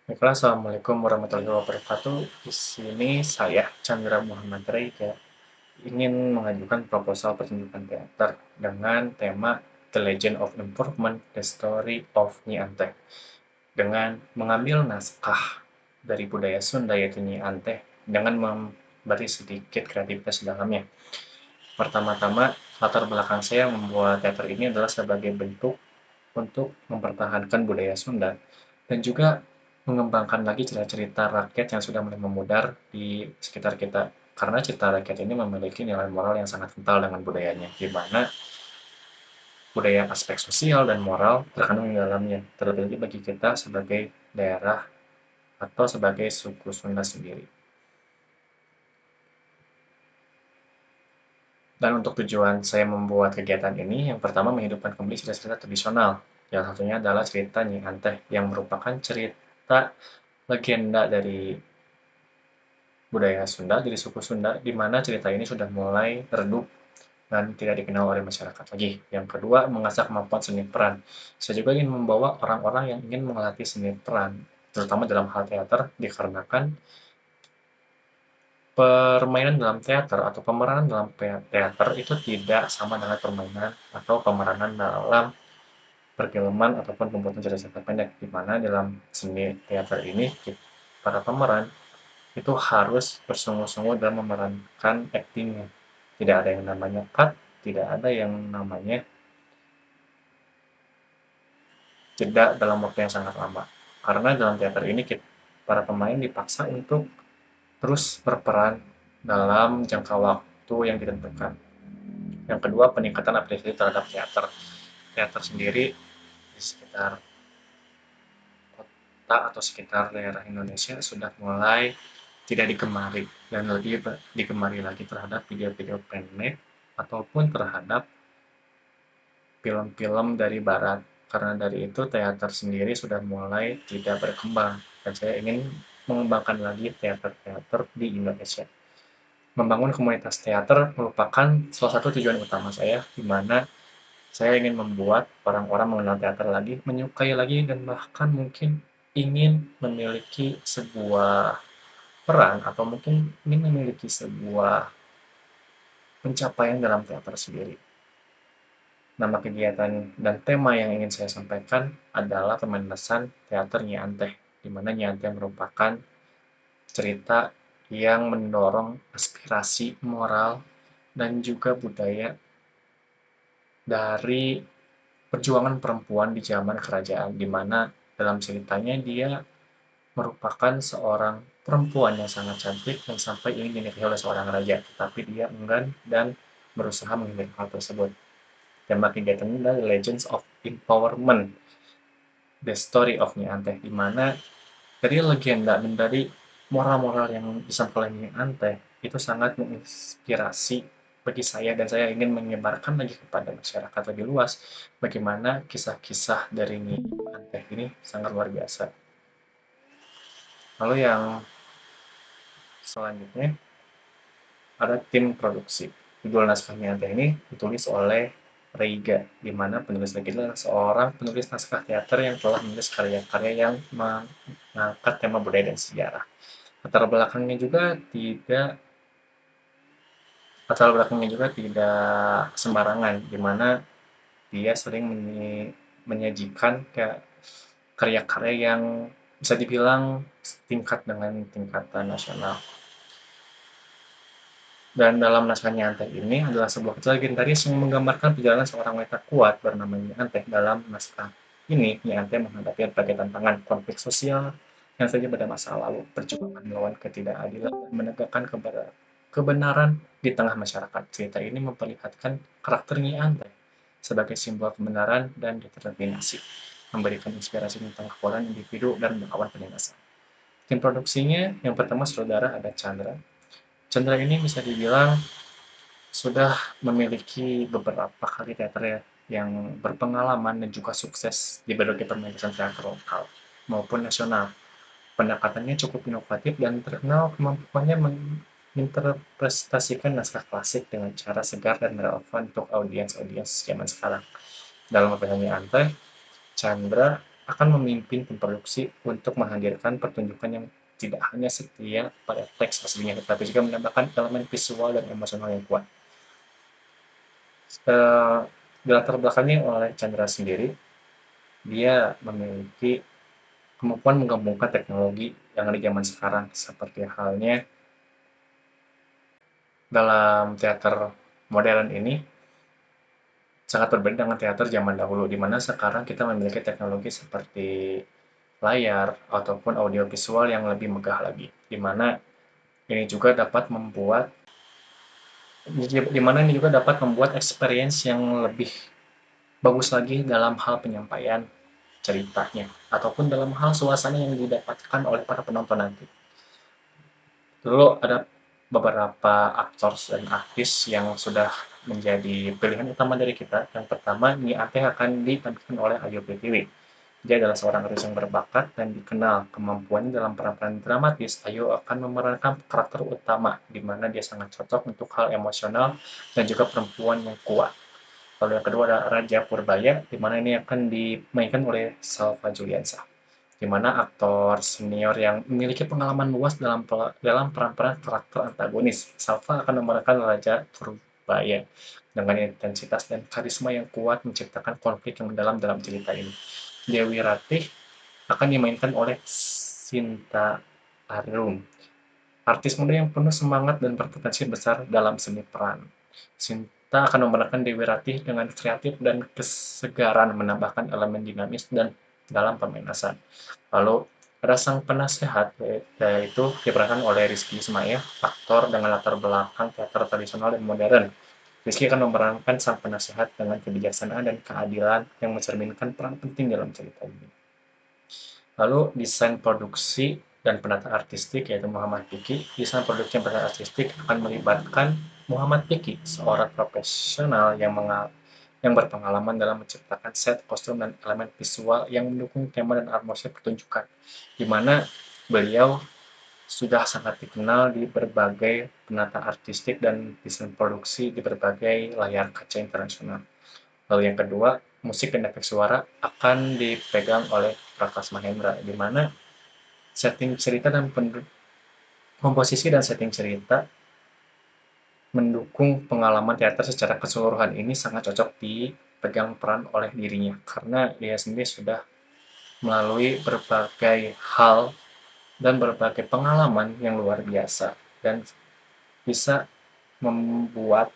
Baiklah, Assalamualaikum warahmatullahi wabarakatuh. Di sini saya, Chandra Muhammad Reika, ingin mengajukan proposal pertunjukan teater dengan tema The Legend of Improvement, The Story of Nyi Anteh. Dengan mengambil naskah dari budaya Sunda yaitu Nyi Anteh, dengan memberi sedikit kreativitas di dalamnya. Pertama-tama, latar belakang saya membuat teater ini adalah sebagai bentuk untuk mempertahankan budaya Sunda dan juga mengembangkan lagi cerita-cerita rakyat yang sudah mulai memudar di sekitar kita. Karena cerita rakyat ini memiliki nilai moral yang sangat kental dengan budayanya, di mana budaya aspek sosial dan moral terkandung di dalamnya, terlebih bagi kita sebagai daerah atau sebagai suku Sunda sendiri. Dan untuk tujuan saya membuat kegiatan ini, yang pertama menghidupkan kembali cerita-cerita tradisional. Yang satunya adalah cerita Nyi Anteh, yang merupakan cerita legenda dari budaya Sunda, dari suku Sunda, di mana cerita ini sudah mulai redup dan tidak dikenal oleh masyarakat lagi. Yang kedua, mengasah kemampuan seni peran. Saya juga ingin membawa orang-orang yang ingin melatih seni peran, terutama dalam hal teater, dikarenakan permainan dalam teater atau pemeranan dalam teater itu tidak sama dengan permainan atau pemeranan dalam perfilman ataupun pembuatan cerita pendek, di mana dalam seni teater ini para pemeran itu harus bersungguh-sungguh dalam memerankan aktingnya. Tidak ada yang namanya cut, tidak ada yang namanya jeda dalam waktu yang sangat lama. Karena dalam teater ini para pemain dipaksa untuk terus berperan dalam jangka waktu yang ditentukan. Yang kedua, peningkatan apresiasi terhadap teater. Teater sendiri di sekitar kota atau sekitar daerah Indonesia sudah mulai tidak digemari dan lebih digemari lagi terhadap video-video pendek ataupun terhadap film-film dari barat. Karena dari itu teater sendiri sudah mulai tidak berkembang dan saya ingin mengembangkan lagi teater-teater di Indonesia. Membangun komunitas teater merupakan salah satu tujuan utama saya, di mana saya ingin membuat orang-orang mengenal teater lagi, menyukai lagi, dan bahkan mungkin ingin memiliki sebuah peran atau mungkin ingin memiliki sebuah pencapaian dalam teater sendiri. Nama kegiatan dan tema yang ingin saya sampaikan adalah pementasan teater Nyi Anteh, di mana Nyi Anteh merupakan cerita yang mendorong aspirasi moral dan juga budaya dari perjuangan perempuan di zaman kerajaan, di mana dalam ceritanya dia merupakan seorang perempuan yang sangat cantik dan sampai ingin dinikahi oleh seorang raja, tetapi dia enggan dan berusaha menghindari hal tersebut. Tema kegiatan ini adalah Legends of Empowerment, The Story of Nyi Anteh, di mana dari legenda dan dari moral-moral yang disampaikan oleh Nyi Anteh itu sangat menginspirasi bagi saya dan saya ingin menyebarkan lagi kepada masyarakat lebih luas bagaimana kisah-kisah dari Nyi Anteh ini sangat luar biasa. Lalu yang selanjutnya ada tim produksi. Judul naskah Nyi Anteh ini ditulis oleh Reiga, di mana penulis Reiga adalah seorang penulis naskah teater yang telah menulis karya-karya yang mengangkat tema budaya dan sejarah. Latar belakangnya juga tidak latar belakangnya juga tidak sembarangan, di mana dia sering menyajikan karya-karya yang bisa dibilang tingkat dengan tingkatan nasional. Dan dalam naskah Nyi Anteh ini adalah sebuah kisah legendaris yang menggambarkan perjalanan seorang wanita kuat bernama Nyi Anteh. Dalam naskah ini, Nyi Anteh menghadapi berbagai tantangan, konflik sosial yang terjadi pada masa lalu, perjuangan melawan ketidakadilan, dan menegakkan kebenaran di tengah masyarakat. Cerita ini memperlihatkan karakter Nyi Anteh sebagai simbol kebenaran dan determinasi, memberikan inspirasi tentang kekuatan individu dan melawan penindasan. Tim produksinya, yang pertama saudara ada Chandra. Chandra ini bisa dibilang sudah memiliki beberapa kali teater ya, yang berpengalaman dan juga sukses di berbagai permainan teater lokal maupun nasional. Pendekatannya cukup inovatif dan terkenal kemampuannya menginterpretasikan naskah klasik dengan cara segar dan relevan untuk audiens-audiens zaman sekarang. Dalam pertanyaan Ante, Chandra akan memimpin tim produksi untuk menghadirkan pertunjukan yang tidak hanya setia pada teks aslinya, tetapi juga menambahkan elemen visual dan emosional yang kuat. Eh, Dilatar belakangi oleh Chandra sendiri, dia memiliki kemampuan menggabungkan teknologi yang ada di zaman sekarang, seperti halnya dalam teater modern ini sangat berbeda dengan teater zaman dahulu, di mana sekarang kita memiliki teknologi seperti layar ataupun audio visual yang lebih megah lagi, di mana ini juga dapat membuat di mana ini juga dapat membuat experience yang lebih bagus lagi dalam hal penyampaian ceritanya ataupun dalam hal suasana yang didapatkan oleh para penonton nanti. Dulu ada beberapa aktor dan artis yang sudah menjadi pilihan utama dari kita. Yang pertama, Nia Ate akan ditampilkan oleh Ayu Pritiwi. Dia adalah seorang artis yang berbakat dan dikenal kemampuannya dalam peran-peran dramatis. Ayu akan memerankan karakter utama, di mana dia sangat cocok untuk hal emosional dan juga perempuan yang kuat. Lalu yang kedua ada Raja Purbaya, di mana ini akan dimainkan oleh Salva Juliansa, di mana aktor senior yang memiliki pengalaman luas dalam peran-peran karakter antagonis. Salva akan memerankan Raja Purbaya dengan intensitas dan karisma yang kuat menciptakan konflik yang mendalam dalam cerita ini. Dewi Ratih akan dimainkan oleh Sinta Arum, artis muda yang penuh semangat dan berpotensi besar dalam seni peran. Sinta akan memerankan Dewi Ratih dengan kreatif dan kesegaran menambahkan elemen dinamis dan dalam pemanasan. Lalu ada sang penasehat, yaitu diperankan oleh Rizky Ismail, aktor dengan latar belakang teater tradisional dan modern. Rizky akan memerankan sang penasehat dengan kebijaksanaan dan keadilan yang mencerminkan peran penting dalam cerita ini. Lalu desain produksi dan penata artistik yaitu Muhammad Piki. Desain produksi dan penata artistik akan melibatkan Muhammad Piki, seorang profesional yang berpengalaman dalam menciptakan set, kostum, dan elemen visual yang mendukung tema dan atmosfer pertunjukan, di mana beliau sudah sangat dikenal di berbagai penata artistik dan desain produksi di berbagai layar kaca internasional. Lalu yang kedua, musik dan efek suara akan dipegang oleh Prakas Mahendra, di mana setting cerita dan komposisi dan setting cerita mendukung pengalaman teater secara keseluruhan ini sangat cocok dipegang peran oleh dirinya, karena dia sendiri sudah melalui berbagai hal dan berbagai pengalaman yang luar biasa dan bisa membuat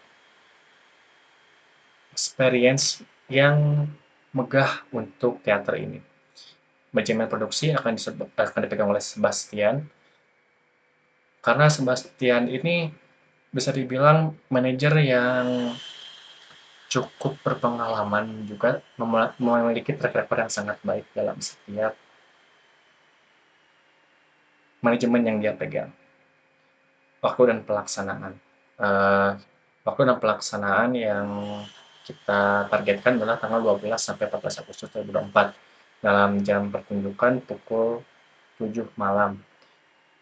experience yang megah untuk teater ini. Manajemen produksi akan dipegang oleh Sebastian, karena Sebastian ini bisa dibilang manajer yang cukup berpengalaman juga, memiliki track record yang sangat baik dalam setiap manajemen yang dia pegang. Waktu dan pelaksanaan. Eh, Waktu dan pelaksanaan yang kita targetkan adalah tanggal 12 sampai 14 Agustus 2024 dalam jam pertunjukan pukul 7 malam.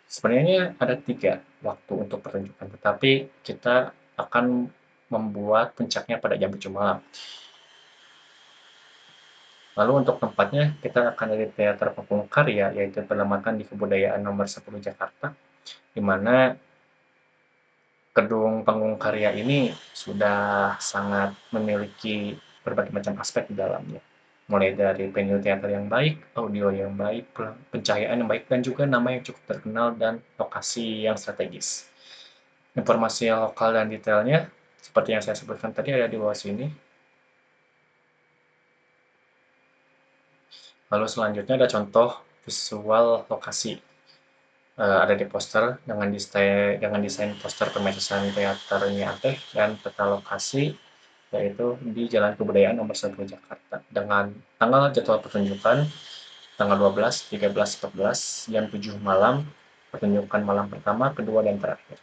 Sebenarnya ada 3 waktu untuk pertunjukan, tetapi kita akan membuat puncaknya pada jam 7 malam. Lalu untuk tempatnya, kita akan dari Teater Panggung Karya, yaitu Pengamatan di Kebudayaan nomor 10 Jakarta, di mana gedung Panggung Karya ini sudah sangat memiliki berbagai macam aspek di dalamnya. Mulai dari venue teater yang baik, audio yang baik, pencahayaan yang baik, dan juga nama yang cukup terkenal dan lokasi yang strategis. Informasi lokal dan detailnya, seperti yang saya sebutkan tadi, ada di bawah sini. Lalu selanjutnya ada contoh visual lokasi. Ada di poster dengan desain poster pementasan teater Niateh dan peta lokasi yaitu di Jalan Kebudayaan nomor 1 Jakarta dengan tanggal jadwal pertunjukan tanggal 12, 13, 14 jam 7 malam, pertunjukan malam pertama, kedua, dan terakhir.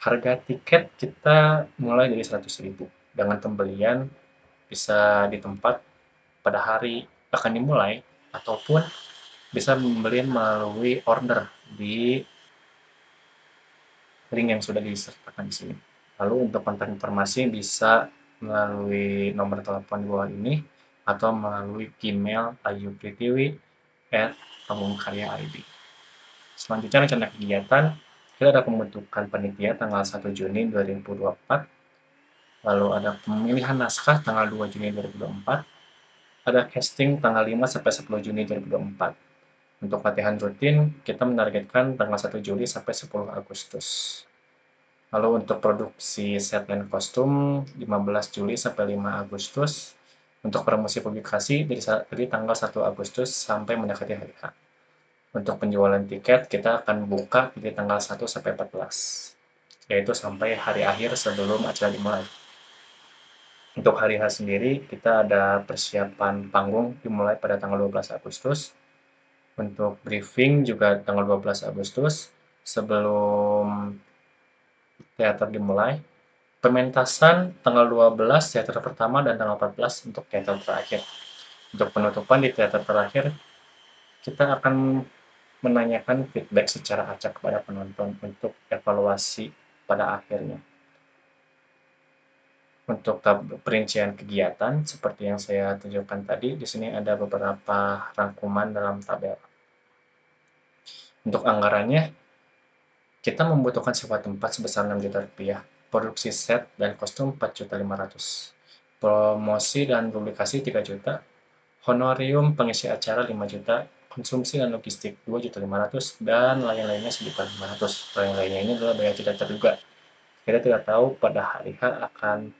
Harga tiket kita mulai dari 100.000 dengan pembelian bisa di tempat pada hari akan dimulai ataupun bisa membeli melalui order di link yang sudah disertakan di sini. Lalu untuk kontak informasi bisa melalui nomor telepon di bawah ini atau melalui email ayupritiwi@pamungkarya.id. Selanjutnya rencana kegiatan, kita ada pembentukan panitia tanggal 1 Juni 2024, lalu ada pemilihan naskah tanggal 2 Juni 2024, ada casting tanggal 5 sampai 10 Juni 2024. Untuk latihan rutin, kita menargetkan tanggal 1 Juli sampai 10 Agustus. Lalu untuk produksi set dan kostum 15 Juli sampai 5 Agustus. Untuk promosi publikasi dari tanggal 1 Agustus sampai mendekati hari H. Untuk penjualan tiket kita akan buka dari tanggal 1 sampai 14, yaitu sampai hari akhir sebelum acara dimulai. Untuk hari H sendiri kita ada persiapan panggung dimulai pada tanggal 12 Agustus. Untuk briefing juga tanggal 12 Agustus sebelum teater dimulai. Pementasan tanggal 12 teater pertama dan tanggal 14 untuk teater terakhir. Untuk penutupan di teater terakhir, kita akan menanyakan feedback secara acak kepada penonton untuk evaluasi pada akhirnya. Untuk perincian kegiatan seperti yang saya tunjukkan tadi, di sini ada beberapa rangkuman dalam tabel. Untuk anggarannya, kita membutuhkan sewa tempat sebesar 6 juta rupiah, produksi set dan kostum 4.500.000, promosi dan publikasi 3 juta, honorium pengisi acara 5 juta, konsumsi dan logistik 2.500.000, dan lain-lainnya sekitar 500. Lain-lainnya ini adalah biaya tidak terduga. Kita tidak tahu pada hari H akan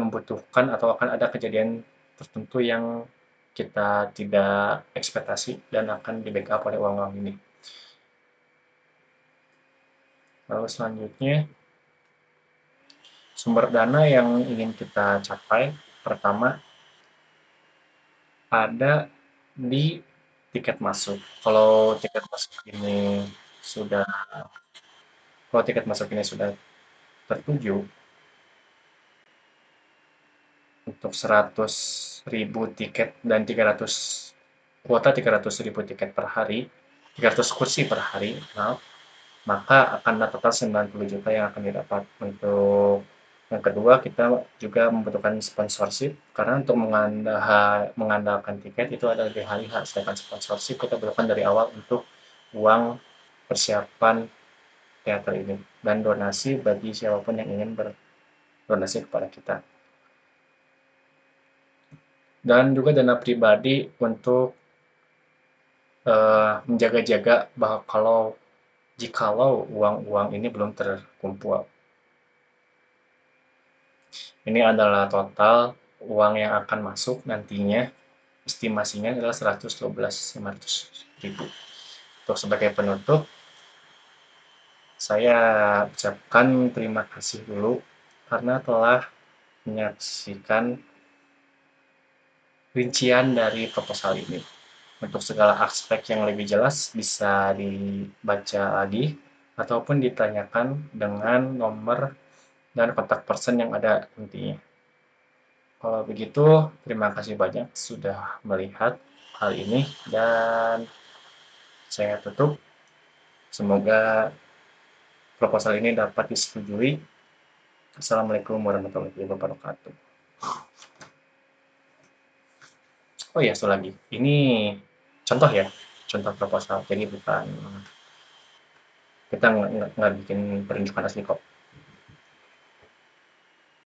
membutuhkan atau akan ada kejadian tertentu yang kita tidak ekspektasi dan akan di backup oleh uang-uang ini. Lalu selanjutnya, sumber dana yang ingin kita capai, pertama ada di tiket masuk. Sudah Kalau tiket masuk ini sudah tertuju untuk 100.000 tiket dan 300.000 tiket per hari, 300 kursi per hari, maaf, maka akan ada total 90 juta yang akan didapat. Untuk yang kedua, kita juga membutuhkan sponsorship, karena untuk mengandalkan tiket itu ada di hari H, sedangkan sponsorship kita butuhkan dari awal untuk uang persiapan teater ini, dan donasi bagi siapapun yang ingin berdonasi kepada kita. Dan juga dana pribadi untuk menjaga-jaga bahwa jikalau uang-uang ini belum terkumpul. Ini adalah total uang yang akan masuk nantinya, estimasinya adalah 112.500.000. Untuk sebagai penutup, saya ucapkan terima kasih dulu karena telah menyaksikan rincian dari proposal ini. Untuk segala aspek yang lebih jelas bisa dibaca lagi ataupun ditanyakan dengan nomor dan kontak person yang ada nantinya. Kalau begitu, terima kasih banyak sudah melihat hal ini dan saya tutup. Semoga proposal ini dapat disetujui. Assalamualaikum warahmatullahi wabarakatuh. Oh ya, satu lagi. Ini contoh ya, contoh proposal. Jadi bukan, kita nggak bikin perunjukan asli kok.